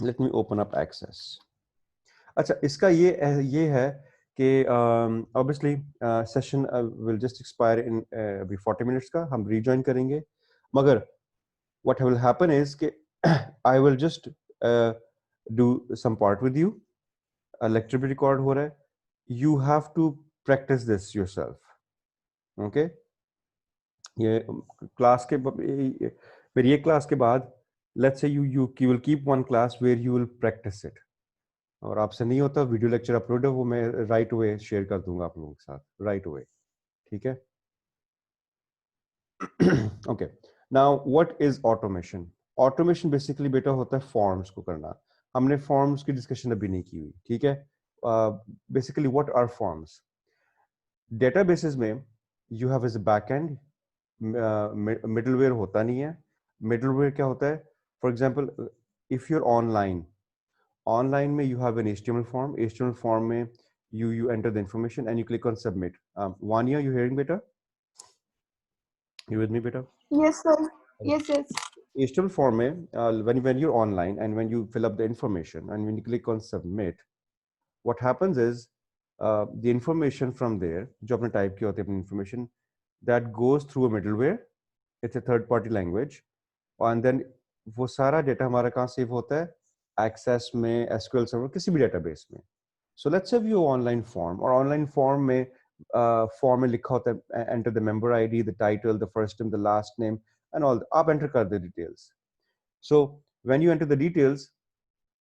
Late me open up Access. अच्छा, इसका ये है कि obviously session will just expire in अभी 40 मिनट्स का, हम रीजॉइन करेंगे, मगर what will happen is कि I will just do some part with you, lecture भी record हो रहा है, you have to practice this yourself, okay? ये क्लास के मेरी ये क्लास के बाद let's say you will keep one class where you will practice it, और आपसे नहीं होता वीडियो लेक्चर अपलोड है वो मैं राइट अवे शेयर कर दूंगा आप लोगों के साथ राइट अवे, ठीक है? Okay, now what is automation? Automation basically बेटा होता है फॉर्म्स को करना। हमने फॉर्म्स की डिस्कशन अभी नहीं की हुई, ठीक है? Basically what are forms? Databases में you have as a back end, middleware होता नहीं है। मिडलवेयर क्या होता है? For example if your online में you have an HTML form, HTML form में you enter the information and you click on submit. Vanya, you hearing better? You with me better? Yes, sir. Yes, yes. HTML form में when you're online and when you fill up the information and when you click on submit, what happens is the information from there जो आपने type किया होता है अपनी information, that goes through a middleware. It's a third party language and then वो सारा data हमारा कहाँ सेव होता है? Access में, SQL server, किसी भी database में. So let's say you online form, और online form में form में लिखा होता है enter the member ID, the title, the first name, the last name and all. आप enter कर दे details. So when you enter the details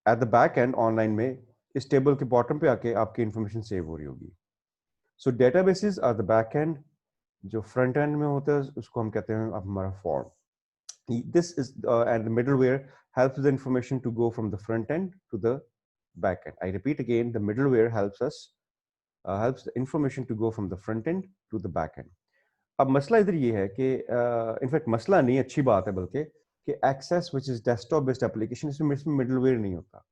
at the back end online में इस टेबल के बॉटम पे आके आपकी इंफॉर्मेशन सेव हो रही होगी. So databases are the back end, जो फ्रंट एंड में होता है उसको हम कहते हैं हमारा form. This is and the middleware helps the information to go from the front end to the back end. I repeat again, the middleware helps the information to go from the front end to the back end. अब मसला इधर ये है कि in fact मसला नहीं, अच्छी बात है बल्कि कि Access which is desktop based application, इसमें मिडलवेयर नहीं होता.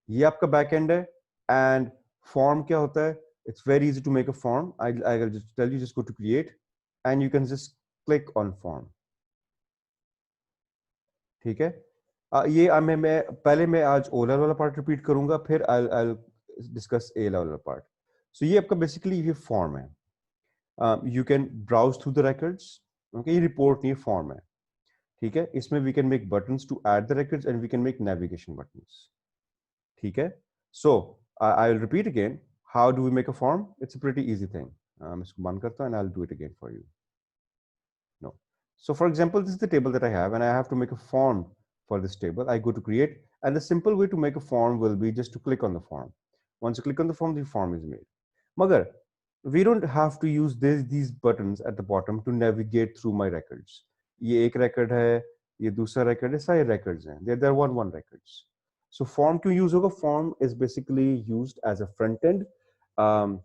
ये आपका बैक एंड है. एंड फॉर्म क्या होता है? It's very easy to make a form. I will just tell you, just go to create and you can just click on form, ठीक है? मैं पहले मैं आज ओ लेवल वाला पार्ट रिपीट करूंगा, फिर आई डिस्कस ए लेवल वाला पार्ट. सो ये आपका बेसिकली ये फॉर्म है. You can browse through the records. Okay, ये रिपोर्ट नहीं, फॉर्म है, ठीक है? इसमें we can make buttons to add the records and we can make navigation buttons, ठीक है? So I will repeat again, how do we make a form? It's a pretty easy thing. मैं इसको बंद करता हूं and I will do it again for you. No. So for example, this is the table that I have and I have to make a form for this table. I go to create and the simple way to make a form will be just to click on the form. Once you click on the form is made. Magar, we don't have to use these buttons at the bottom to navigate through my records. ये एक record है, ये दूसरा record है, सारे records हैं. They're one records. So form क्यों use होगा? Form is basically used as a front end. Um,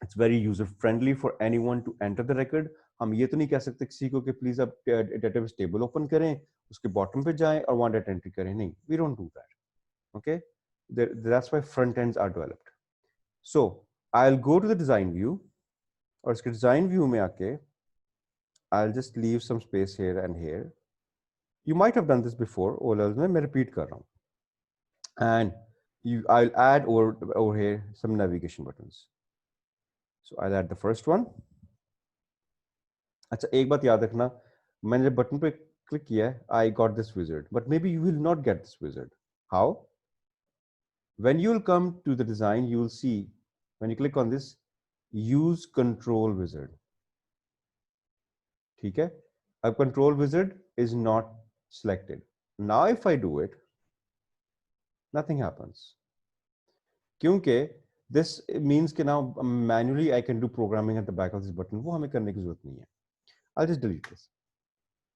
it's very user friendly for anyone to enter the record. हम ये तो नहीं कह सकते किसी को कि प्लीज आप डेटाबेस टेबल ओपन करें, उसके बॉटम पे जाएं और वहां डेटा एंट्री करें. नहीं, we don't do that. Okay, that's why front ends are developed. So I will go to the design view और इसके डिजाइन व्यू में आके I will just leave some space here and here. You might have done this before O level में, मैं repeat कर रहा हूं. And I will add over here some navigation buttons. So I'll add the first one. अच्छा, एक बात याद रखना, मैंने बटन पे क्लिक किया है, I got this wizard, but maybe you will not get this wizard. How? When you will come to the design you will see, when you click on this, use control wizard, ठीक है? अब control wizard is not selected. Now if I do it, nothing happens. क्योंकि this means कि now manually I can do programming at the back of this button. वो हमें करने की जरूरत नहीं है. I'll just delete this.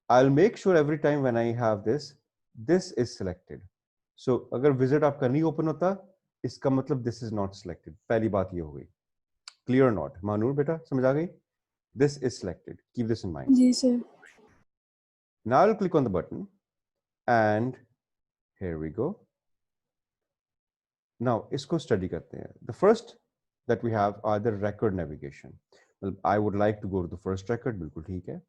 I'll make sure every time when I have this is selected. So अगर विजिट आपका नहीं ओपन होता, इसका मतलब this is not selected. पहली बात ये हो गई. Clear or not? मानूर बेटा समझ आ गई? This is selected. Keep this in mind. जी sir. Now I'll click on the button and here we go. Now इसको स्टडी करते हैं. The first that we have are the record navigation. Well, I would like to go to the first record. बिल्कुल ठीक है.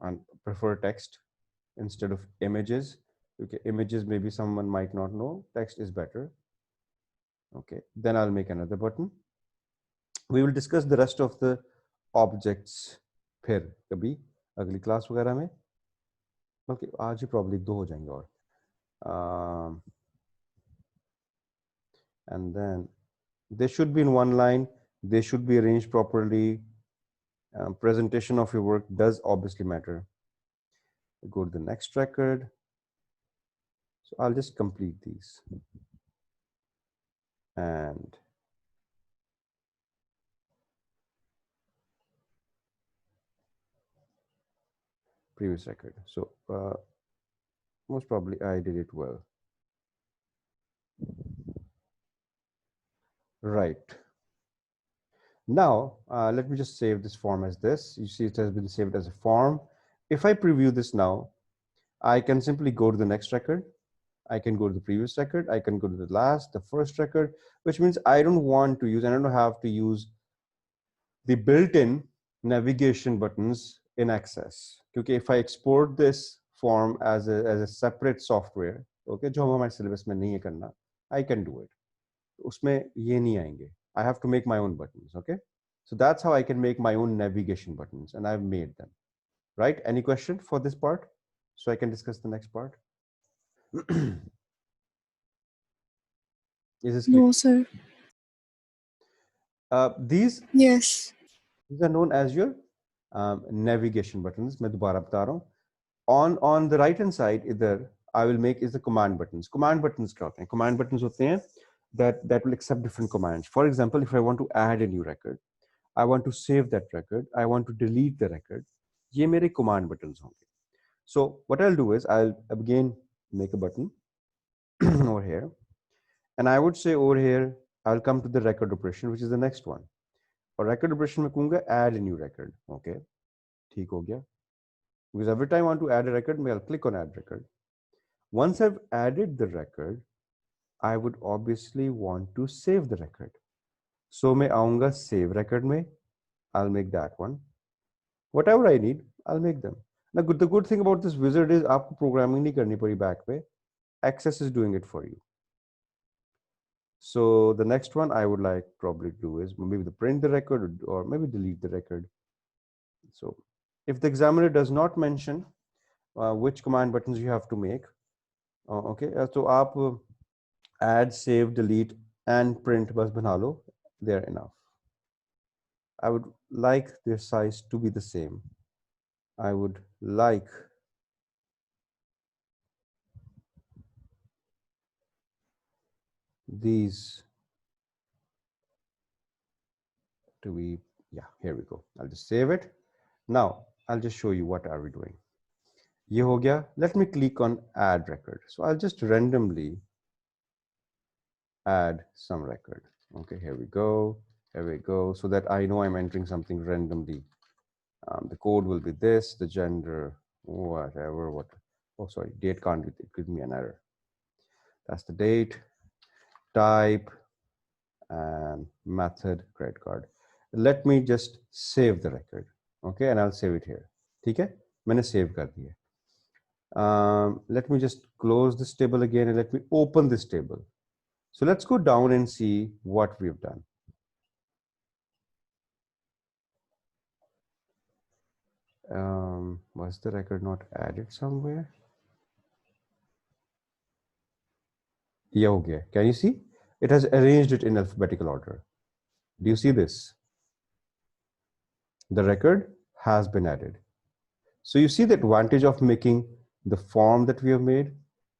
And prefer text instead of images Okay, images maybe someone might not know, text is better. Okay, then I'll make another button. We will discuss the rest of the objects फिर कभी अगली class वगैरह में, बल्कि आज ही probably दो हो जाएंगे और and then they should be in one line, they should be arranged properly. Presentation of your work does obviously matter. Go to the next record. So I'll just complete these. And previous record. So most probably I did it well. Right. Now, let me just save this form as this. You see it has been saved as a form. If I preview this now, I can simply go to the next record. I can go to the previous record. I can go to the last, the first record, which means I don't want to use, I don't have to use the built-in navigation buttons in Access. Because if I export this form as a separate software, okay, जो हमारे syllabus में नहीं है करना, I can do it. उसमें ये नहीं आएंगे. I have to make my own buttons, okay? So that's how I can make my own navigation buttons, and I've made them. Right? Any question for this part? So I can discuss the next part. Is this clear? No, sir. These Yes. are known as your navigation buttons. मैं दोबारा बता रहा हूँ. On the right hand side, इधर I will make is the command buttons. Command buttons क्या होते हैं? Command buttons होते हैं that will accept different commands. For example, if I want to add a new record, I want to save that record, I want to delete the record, ये मेरे command buttons होंगे. So what I'll do is I'll again make a button over here, and I would say over here I'll come to the record operation, which is the next one. और record operation में कहूँगा add a new record. Okay, ठीक हो गया. Because every time I want to add a record, I'll click on add record. Once I've added the record, I would obviously want to save the record. So मैं आऊँगा save record में, I'll make that one. Whatever I need, I'll make them. Now, the good thing about this wizard is आपको programming नहीं करनी पड़ी back पे. Access is doing it for you. So the next one I would like probably to do is maybe to print the record or maybe delete the record. So if the examiner does not mention which command buttons you have to make, okay, so आप add, save, delete, and print बस बना लो, they're enough. I would like their size to be the same. I would like these to be, yeah, here we go. I'll just save it. Now I'll just show you what are we doing. ये हो गया. Let me click on add record. So I'll just randomly add some record. Okay, here we go. Here we go. So that I know I'm entering something randomly. The code will be this, the gender, whatever, what. Oh, sorry, date can't be, it gives me an error. That's the date, type, and method, credit card. Let me just save the record. Okay, and I'll save it here. ठीक है? मैंने save कर दिया. Let me just close this table again and let me open this table. So let's go down and see what we've done. Was the record not added somewhere? Yeah, okay. Can you see? It has arranged it in alphabetical order. Do you see this? The record has been added. So you see the advantage of making the form that we have made.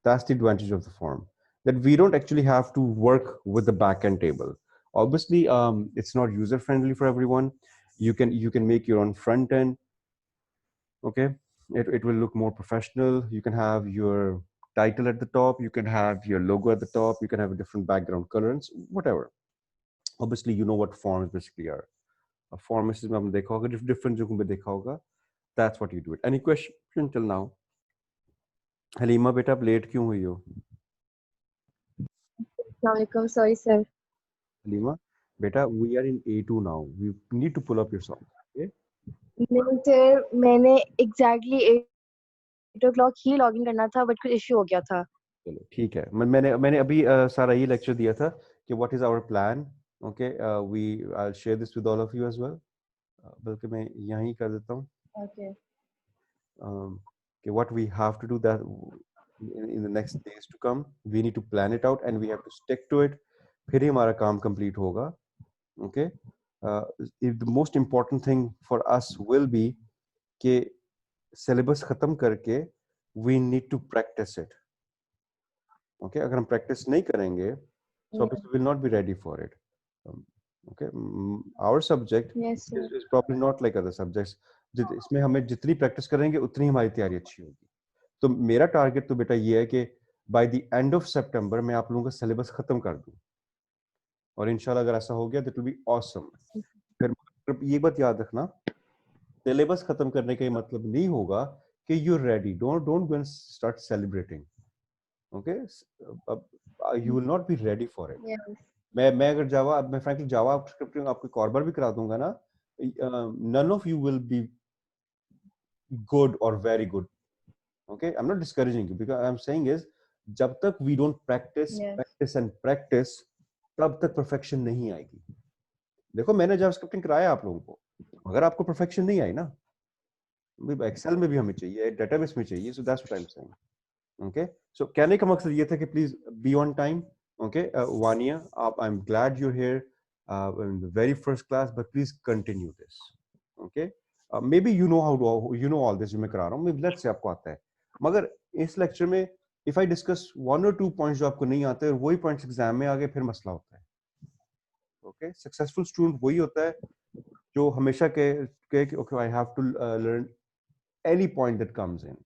That's the advantage of the form, that we don't actually have to work with the backend table. Obviously, it's not user friendly for everyone. You can make your own front end. Okay, it will look more professional. You can have your title at the top. You can have your logo at the top. You can have a different background colors, whatever. Obviously, you know what forms basically are. A form is different जगहों पे देखा होगा. That's what you do it. Any question till now? Halima बेटा आप late क्यों हुई हो? Assalamualaikum. Sorry, sir. Halima बेटा we are in A2 now. We need to pull up your song. Okay? नहीं, sir. मैंने exactly o'clock ही लॉगिन करना था बट कुछ इशू हो गया था. चलो ठीक है. मैंने अभी सारा ये लेक्चर दिया था कि what is our plan. Okay, we I share this with all of you as well. बल्कि मैं यहीं कर देता हूँ Okay. कि what we have to do that in the next days to come. We need to plan it out and we have to stick to it. फिर ही हमारा काम complete होगा. Okay. If the most important thing for us will be कि syllabus खत्म करके we need to practice it. Okay. अगर हम practice नहीं करेंगे, so obviously we will not be ready for it. Okay. Our subject Yes, sir. is probably not like other subjects. इसमें हमें जितनी प्रैक्टिस करेंगे उतनी हमारी तैयारी अच्छी होगी. तो मेरा टारगेट तो बेटा ये है कि बाय द एंड ऑफ सितंबर मैं आप लोगों का सिलेबस खत्म कर दूं. और इंशाल्लाह अगर ऐसा हो गया दैट विल बी ऑसम. फिर ये बात याद रखना, सिलेबस खत्म करने का ये मतलब नहीं होगा कि you are ready. Don't don't go and start celebrating. Okay, you will not be ready for it. Yes. मैं अगर जावा, मैं फ्रैंकली जावा स्क्रिप्टिंग आपको एक और बार भी करा दूंगा ना, none of you will be good or very good. Okay, I'm not discouraging you, because I'm saying is जब तक we don't practice Yes. practice and practice तब तक perfection नहीं आएगी. देखो मैंने जावा स्क्रिप्टिंग कराया आप लोगों को, अगर आपको perfection नहीं आई ना, एक्सेल में भी हमें चाहिए, डेटाबेस में चाहिए. So that's what I'm saying. Okay, so कहने का मकसद ये था कि please be on time. Okay, Vania, I'm glad you're here in the very first class, but please continue this. Okay, maybe you know how to, you know all this जो मैं करा रहा हूँ, maybe let's say आपको आता है, मगर इस लेक्चर में if I discuss 1 or 2 points जो आपको नहीं आते और वही points एग्जाम में आगे फिर मसला होता है. Okay, successful student वही होता है जो हमेशा के okay I have to learn any point that comes in.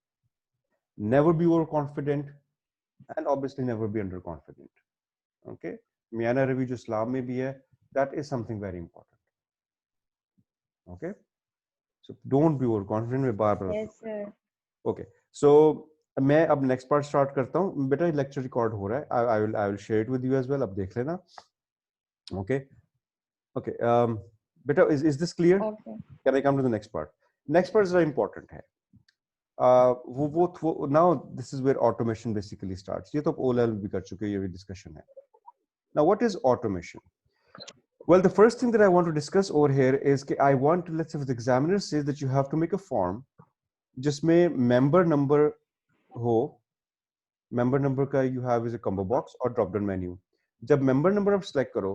Never be overconfident and obviously never be underconfident. Okay, मियाना Ravi जो इस्लाम में भी है, that is something very important. Okay, so don't be overconfident. में बार बार. Yes, sir. Okay, so मैं अब next part start करता हूँ. बेटा लेक्चर रिकॉर्ड हो रहा है. I will share it with you as well. अब देख लेना. Okay, okay. बेटा is this clear? Okay. Can I come to the next part? Next part is very important है. वो now this is where automation basically starts. ये तो आप O level भी कर चुके हैं, ये भी discussion है. Now what is automation? Well, the first thing that I want to discuss over here is that I want to, let's say if the examiner says that you have to make a form जिसमें member number हो, member number का you have is a combo box और drop down menu. जब member number आप select करो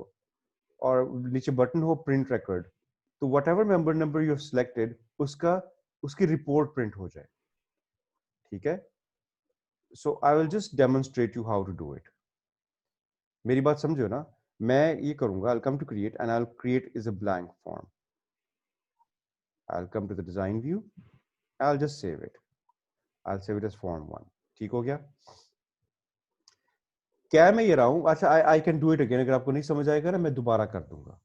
और नीचे button हो print record, तो whatever member number you have selected उसकी report print हो जाए. ठीक है? So I will just demonstrate you how to do it. मेरी बात समझो ना, मैं ये करूंगा, I'll come to create and I'll create is a blank form. I'll come to the design view. I'll just save it. I'll save it as form 1. ठीक हो गया? क्या मैं ये रहा हूं? अच्छा, I can do it again. अगर आपको नहीं समझ आएगा ना, मैं दोबारा कर दूंगा.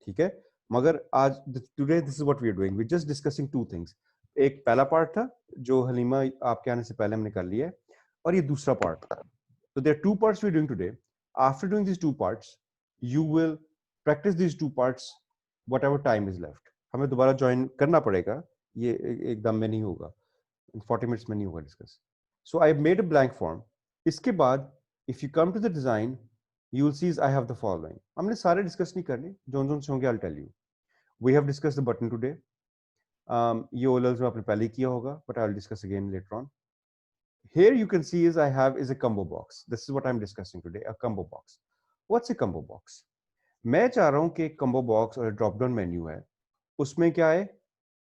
ठीक है? मगर आज today this is what we are doing. We're just discussing two things. एक पहला पार्ट था जो हलीमा आपके आने से पहले हमने कर लिया है, और ये दूसरा पार्ट था. So there are two parts we're doing today. After doing these two parts, you will practice these two parts whatever time is left. हमें दोबारा ज्वाइन करना पड़ेगा, ये एकदम में नहीं होगा, 40 minutes में नहीं होगा discuss. So I made a blank form. इसके बाद if you come to the design, you will see I have the following. हमने सारे डिस्कस नहीं करने, जोन से होंगे I'll tell you. We have discussed the button today. ये OLLs में आपने पहले किया होगा, but I'll discuss again later on. Here you can see is I have is a combo box. This is what I'm discussing today, a combo box. What's a combo box? मैं चाह रहा हूं कि एक combo box और drop down menu है, उसमें क्या है?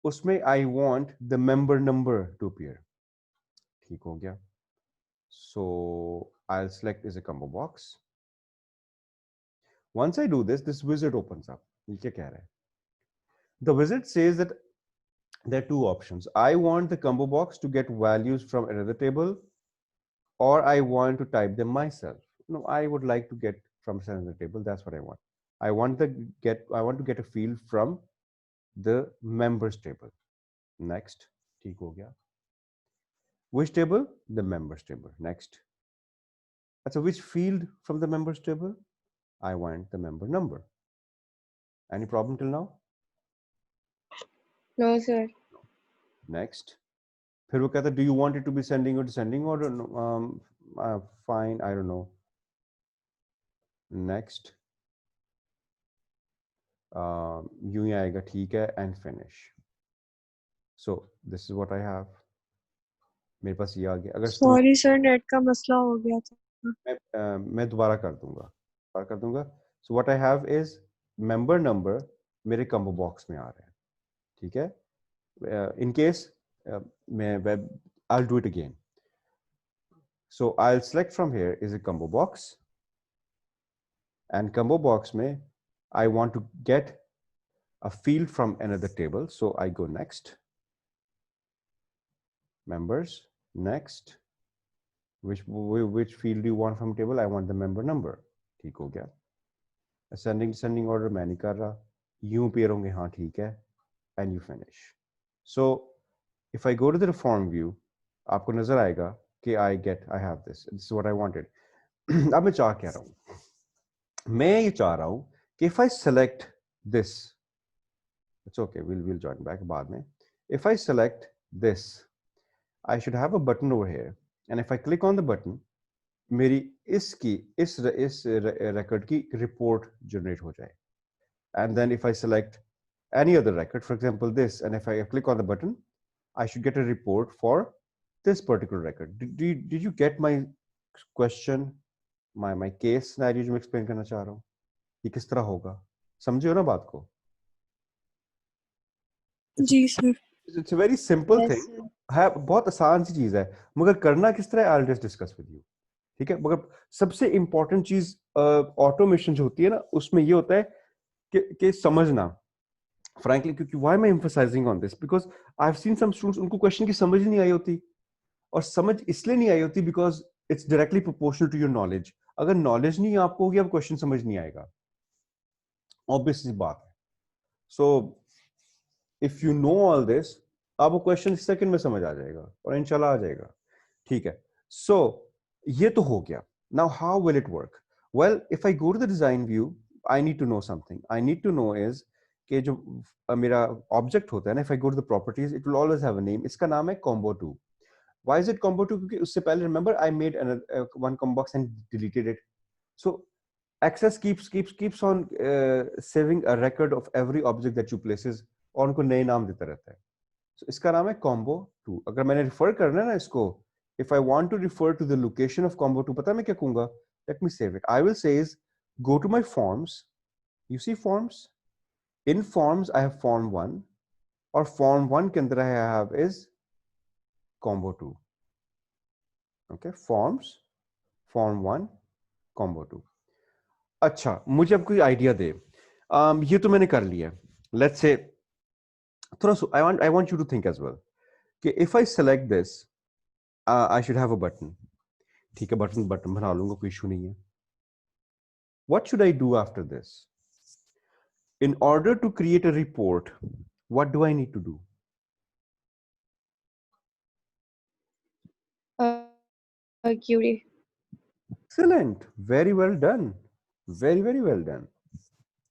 उसमें I want the member number to appear. ठीक हो गया? So I'll select is a combo box. Once I do this, this wizard opens up. ये क्या कह रहा है? The wizard says that there are two options. I want the combo box to get values from another table, or I want to type them myself. No, I would like to get from another table. That's what I want. I want to get a field from the members table. Next. ठीक हो गया. Which table? The members table. Next. So which field from the members table? I want the member number. Any problem till now? No, sir. Next. फिर वो कहता है, do you want it to be ascending और descending और fine, I don't know, next, यूं ही आएगा, ठीक है, and finish. So this is what I have. मेरे पास ये आ गया. अगर तुम्हें सॉरी सर, नेट का मसला हो गया था. मैं दोबारा कर दूंगा, so what I have is member number मेरे कॉम्बो बॉक्स में आ रहा है. ठीक है. इन केस मैं web, I will do it again. So I will select from here is a combo box, and combo box में I want to get a field from another table, so I go next, members, next, which field do you want from table? I want the member number. ठीक हो गया. ascending descending order मैं नहीं कर रहा, यूं pair होंगे, हाँ ठीक है, and you finish. So if I go to the reform view, आपको नजर आएगा कि I have this is what I wanted. अब मैं चाह क्या रहा हूं, मैं ये चाह रहा हूं कि if I select this, it's okay, we'll join back बाद में. If I select this, I should have a button over here, and if I click on the button, मेरी इस record की report generate हो जाए. And then if I select any other record, for example this, and if I click on the button, I should get a report for this particular record. Did you get my question, my case scenario जो मैं explain करना चाह रहा हूँ? ये किस तरह होगा? समझे हो ना बात को? जी sir. It's a very simple Yes, thing. sir. है, बहुत आसान सी चीज है, मगर करना किस तरह I'll just discuss with you. ठीक है. मगर सबसे इंपॉर्टेंट चीज ऑटोमेशन जो होती है ना, उसमें ये होता है कि समझना. frankly, क्योंकि why am I emphasizing on this? Because I've seen some students, उनको क्वेश्चन की समझ नहीं आई होती, और समझ इसलिए नहीं आई होती because it's directly proportional to your knowledge. अगर नॉलेज नहीं आपको होगी, अब क्वेश्चन समझ नहीं आएगा, ऑब्वियसली बात है. So if you know all this, आपको क्वेश्चन सेकंड में समझ आ जाएगा और इंशाल्लाह आ जाएगा. ठीक है. सो ये तो हो गया. Now how will it work? Well, if I go to the design view, I need to know something. I need to know is कि जो मेरा ऑब्जेक्ट होता है ना, if I go to the properties, it will always have a name. इसका नाम है combo 2. Why is it combo 2? क्योंकि उससे पहले remember I made another one combo box and deleted it. So access keeps on saving a record of every object that you places, और उनको नए नाम देता रहता है. So इसका नाम है combo 2. अगर मैंने refer करना है ना इसको, if I want to refer to the location of combo 2, पता है मैं क्या कहूंगा? Let me save it. I will say is go to my forms. You see forms? In forms I have form 1, और form 1 के अंदर I have is combo 2. Okay, forms, form 1, combo 2. अच्छा, मुझे अब कोई आइडिया दे. ये तो मैंने कर लिया. लेट्स से थोड़ा सा I want you to think as well कि if I select this, I should have a button. ठीक है, बटन बना लूंगा, कोई इशू नहीं है. What should I do after this? In order to create a report, what do I need to do? Query. Excellent, very well done, very well done.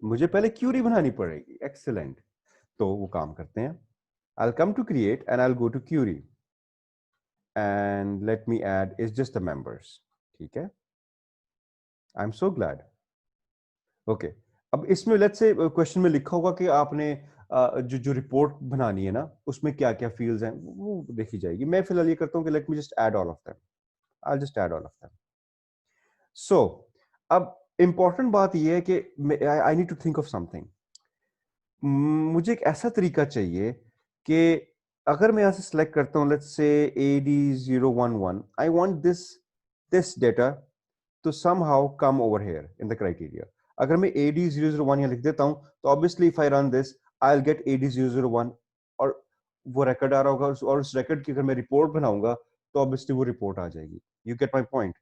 मुझे पहले Curie बनानी पड़ेगी. एक्सीलेंट. तो वो काम करते हैं. I'll come to create and I'll go to query and let me add is just the members. ठीक है. I'm so glad. Okay. अब इसमें let's say क्वेश्चन में लिखा होगा कि आपने जो रिपोर्ट बनानी है ना, उसमें क्या क्या फील्ड्स हैं वो देखी जाएगी. मैं फिलहाल ये करता हूँ कि let me just add all of them. I'll just add all of them. So अब इंपॉर्टेंट बात ये है कि I need to think of something. मुझे एक ऐसा तरीका चाहिए कि अगर मैं यहाँ से सिलेक्ट करता हूँ, let's say AD011, I want this data to somehow come over here in the criteria. अगर मैं AD001 यहाँ लिख देता हूँ, तो obviously if I run this, I'll get AD001, और वो रिकॉर्ड आ रहा होगा, और उस रिकॉर्ड की अगर मैं रिपोर्ट बनाऊंगा तो obviously वो रिपोर्ट आ जाएगी. You get my point?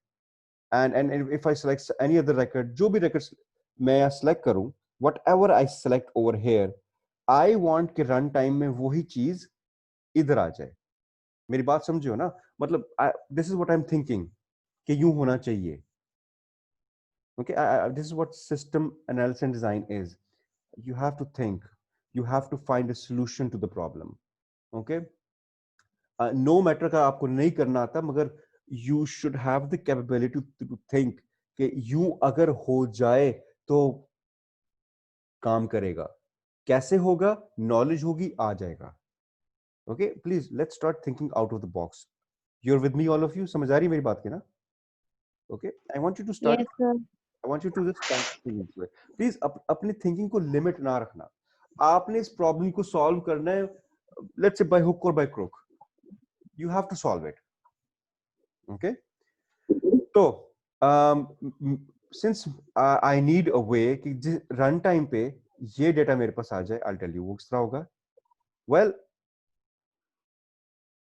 And if I select any other record, जो भी records मैं यहाँ select करूँ, whatever I select over here, I want कि रन टाइम में वही चीज इधर आ जाए. मेरी बात समझे हो ना? मतलब this is what I'm thinking कि यूं होना चाहिए. Okay, this is what system analysis and design is. You have to think, you have to find a solution to the problem. Okay, no matter का आपको नहीं करना आता, मगर you should have the capability to think कि यूं अगर हो जाए तो काम करेगा, कैसे होगा, नॉलेज होगी, आ जाएगा. Okay, please let's start thinking out of the box. You are with me all of you? समझ आ रही है मेरी बात की ना? Okay, I want you to start, Yes, sir. I want you to just start thinking through it. Please अपनी thinking को लिमिट ना रखना. आपने इस प्रॉब्लम को सॉल्व करना है, लेट्स से बाय हुक और by crook. You have to solve it. Okay, तो since I need a way कि रन टाइम पे ये डेटा मेरे पास आ जाए, आई टेल यू वो किस तरह होगा. Well,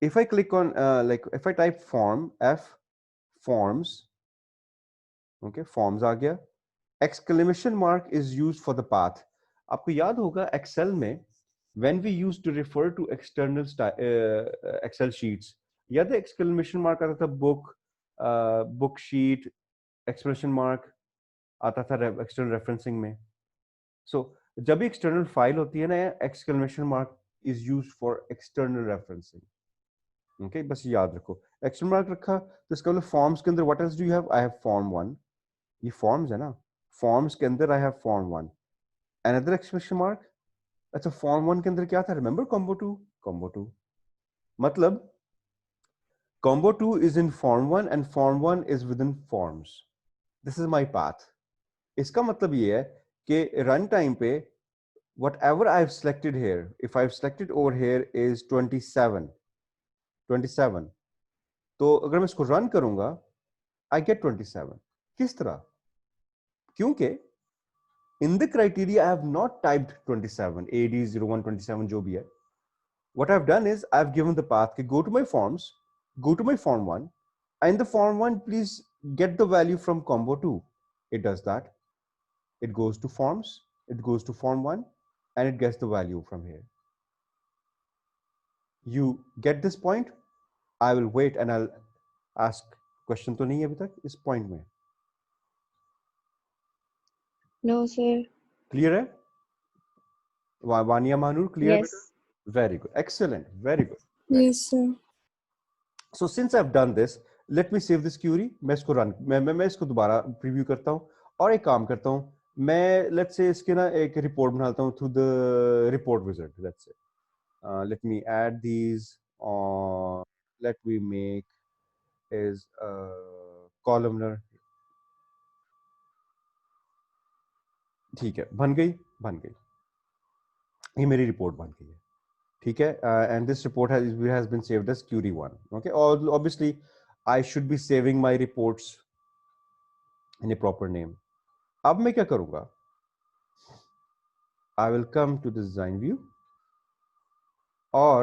if I click on like if I type form f forms, okay, forms आ गया. Exclamation mark is used for the path. आपको याद होगा एक्सेल में when we used to refer to external excel sheets, याद है exclamation mark आता था book sheet, exclamation mark आता था external referencing में. So जब भी external file होती है ना, exclamation mark is used for external referencing. Okay, बस याद रखो. एक्सक्लेमेशन मार्क रखा तो इसका मतलब फॉर्म्स के अंदर what else do you have? I have form 1. ये फॉर्म्स है ना, फॉर्म्स के अंदर I have form 1. Another exclamation mark. अच्छा, फॉर्म 1 के अंदर क्या था? Remember combo 2. कॉम्बो 2 मतलब combo 2 is in form 1 and form 1 is with in forms. This is my path. इसका मतलब ये है कि रन टाइम पे whatever I've selected here, if I've selected over here is 27, तो अगर मैं इसको रन करूंगा I get 27. किस तरह? क्योंकि in the criteria I have not typed 27, AD0127 जो भी है. What I've done is I've given the path कि go to my forms, go to my form 1, and the form 1 please get the value from combo 2. It does that. It goes to forms, it goes to form 1, and it gets the value from here. You get this point? I will wait and I'll ask question. तो नहीं है अभी तक इस point में? No, sir. Clear है? Vania Manur, clear? Yes. Very good, excellent, very good. Yes, sir. So since I've done this, let me save this query. मैं इसको run, मैं इसको दोबारा preview करता हूँ और एक काम करता हूँ. मैं let's say इसके ना एक report बनाता हूँ through the report wizard. Let's say let me add these on. Let me make is columnar. ठीक है, बन गई. ये मेरी रिपोर्ट बन गई है. ठीक है, and this report has been saved as QD1. Okay, obviously I should be saving my reports in a proper name. अब मैं क्या करूंगा? I will come to the design view और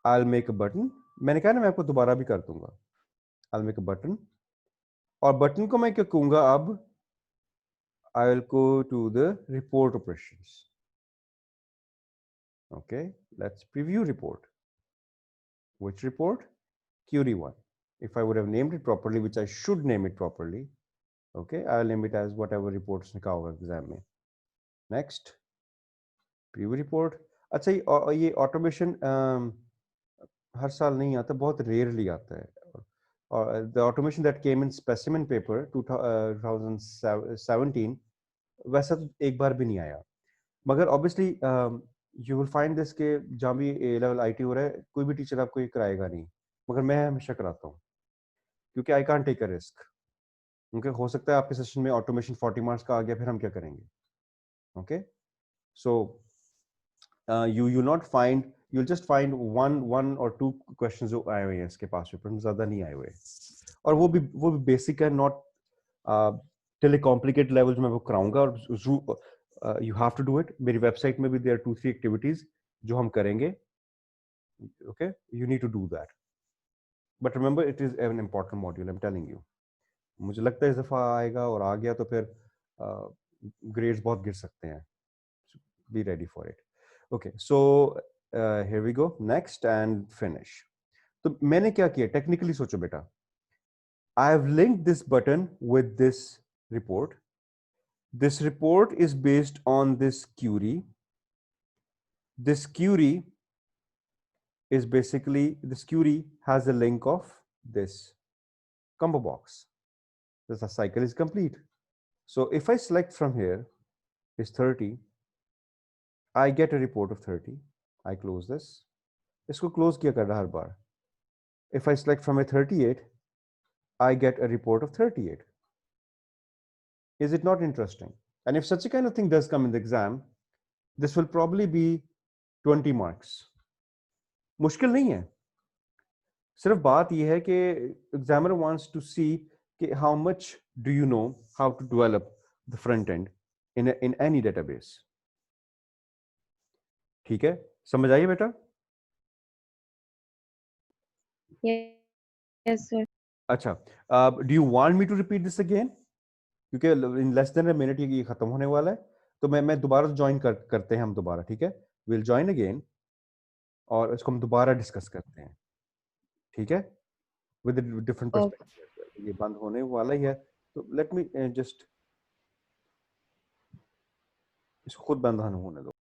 I'll make a button. मैंने कहा ना मैं आपको दोबारा भी कर दूंगा. I'll make a button और बटन को मैं क्या कहूंगा अब? I will go to the report operations. Okay, let's preview report. Which report? QD1. If I would have named it properly, which I should name it properly, okay, I'll name it as whatever reports लिखा होगा exam में. Next, preview report. अच्छा, ये automation हर साल नहीं आता, बहुत rarely आता है. और the automation that came in specimen paper 2017 वैसा तो एक बार भी नहीं आया. मगर obviously you will find this के जहाँ भी A level IT हो रहा है, कोई भी टीचर आपको ये कराएगा नहीं, मगर मैं हमेशा कराता हूँ क्योंकि I can't take a risk. उनके हो सकता है आपके सेशन में ऑटोमेशन 40 मार्क्स का आ गया, फिर हम क्या करेंगे? Okay, so you not find, you'll just find one or two questions जो आए हुए हैं इसके पास पेपर, ज्यादा नहीं आए हुए, और वो भी बेसिक है, not till a complicated level जो मैं वो कराऊंगा. और you have to do it. मेरी वेबसाइट में भी देयर 2-3 एक्टिविटीज जो हम करेंगे. Okay, you need to do that, but remember it is an important module. I am telling you. मुझे लगता है इस दफा आएगा और आ गया तो फिर ग्रेड्स बहुत गिर सकते हैं. Be ready for it. Okay, so here we go. Next and finish. तो मैंने क्या किया? टेक्निकली सोचो बेटा. I have linked this button with this report. This report is based on this query. This query is basically this query has a link of this combo box. The cycle is complete. So if I select from here is 30, I get a report of 30. I close this. इसको close किया कर रहा हर बार. If I select from a 38, I get a report of 38. Is it not interesting? And if such a kind of thing does come in the exam, this will probably be 20 marks. मुश्किल नहीं है. सिर्फ बात यह है कि examiner wants to see कि how much do you know how to develop the front end in any database. ठीक है, समझ आइए बेटा? Yes, sir. अच्छा, do you want me to repeat this again? क्योंकि in less than a minute ये खत्म होने वाला है, तो मैं दोबारा ज्वाइन करते हैं हम दोबारा, ठीक है? We'll join again और इसको हम दोबारा डिस्कस करते हैं, ठीक है? With a different Okay. perspective. ये बंद होने वाला ही है, तो let me just इसको खुद बंद होने दो.